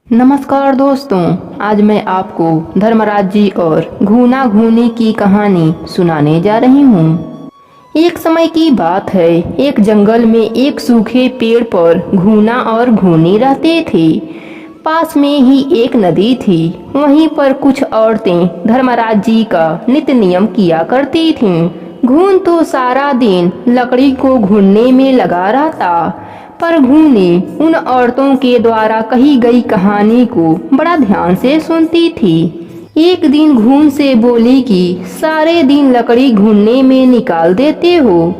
नमस्कार दोस्तों, आज मैं आपको धर्मराज जी और घूना घूनी की कहानी सुनाने जा रही हूँ। एक समय की बात है, एक जंगल में एक सूखे पेड़ पर घूना और घूनी रहते थे। पास में ही एक नदी थी। वहीं पर कुछ औरतें धर्मराज जी का नित्य नियम किया करती थीं। घून तो सारा दिन लकड़ी को घूनने में लगा रहता, पर घूनी उन औरतों के द्वारा कही गई कहानी को बड़ा ध्यान से सुनती थी। एक दिन घून से बोली कि सारे दिन लकड़ी घूनने में निकाल देते हो,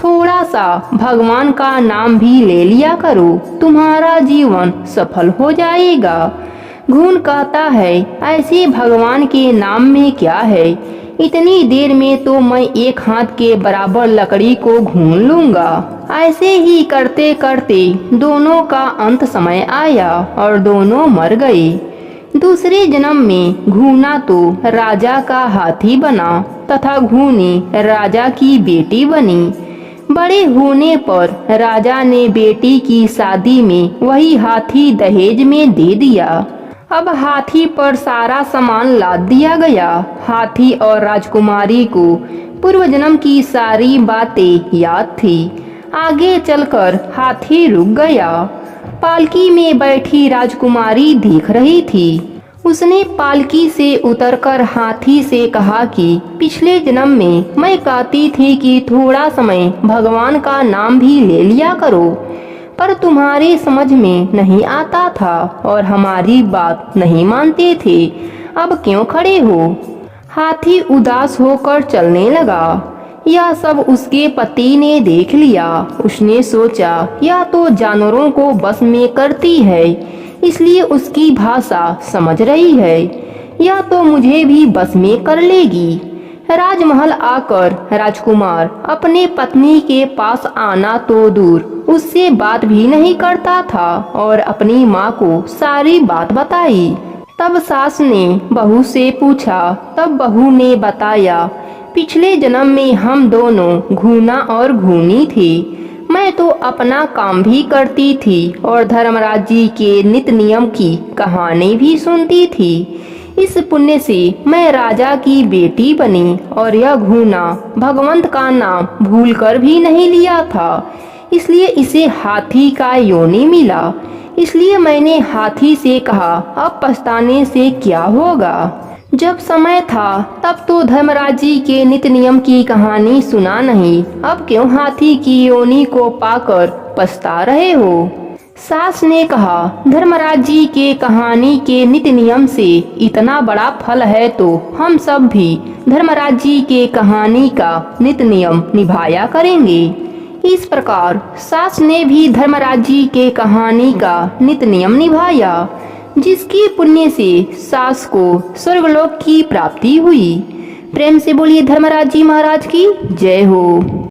थोड़ा सा भगवान का नाम भी ले लिया करो, तुम्हारा जीवन सफल हो जाएगा। घून कहता है, ऐसे भगवान के नाम में क्या है, इतनी देर में तो मैं एक हाथ के बराबर लकड़ी को घून लूंगा। ऐसे ही करते करते दोनों का अंत समय आया और दोनों मर गए। दूसरे जन्म में घूना तो राजा का हाथी बना तथा घूनी राजा की बेटी बनी। बड़े होने पर राजा ने बेटी की शादी में वही हाथी दहेज में दे दिया। अब हाथी पर सारा सामान लाद दिया गया। हाथी और राजकुमारी को पूर्व जन्म की सारी बातें याद थी। आगे चलकर हाथी रुक गया। पालकी में बैठी राजकुमारी देख रही थी। उसने पालकी से उतरकर हाथी से कहा कि पिछले जन्म में मैं कहती थी कि थोड़ा समय भगवान का नाम भी ले लिया करो, पर तुम्हारे समझ में नहीं आता था और हमारी बात नहीं मानते थे। अब क्यों खड़े हो? हाथी उदास होकर चलने लगा। यह सब उसके पति ने देख लिया। उसने सोचा, यह तो जानवरों को बस में करती है, इसलिए उसकी भाषा समझ रही है। यह तो मुझे भी बस में कर लेगी। राजमहल आकर राजकुमार अपने पत्नी के पास आना तो दूर, उससे बात भी नहीं करता था और अपनी माँ को सारी बात बताई। तब सास ने बहू से पूछा। तब बहू ने बताया, पिछले जन्म में हम दोनों घूना और घूनी थे। मैं तो अपना काम भी करती थी और धर्मराज जी के नित्य नियम की कहानी भी सुनती थी। इस पुण्य से मैं राजा की बेटी बनी और यह घूना भगवंत का नाम भूलकर भी नहीं लिया था, इसलिए इसे हाथी का योनि मिला। इसलिए मैंने हाथी से कहा, अब पछताने से क्या होगा। जब समय था तब तो धर्मराज जी के नित्य नियम की कहानी सुना नहीं, अब क्यों हाथी की योनि को पाकर पछता रहे हो? सास ने कहा, धर्मराज जी के कहानी के नित्य नियम से इतना बड़ा फल है तो हम सब भी धर्मराज जी के कहानी का नित्य नियम निभाया करेंगे। इस प्रकार सास ने भी धर्मराज जी के कहानी का नित्य नियम निभाया, जिसकी पुण्य से सास को स्वर्गलोक की प्राप्ति हुई। प्रेम से बोलिए धर्मराज जी महाराज की जय हो।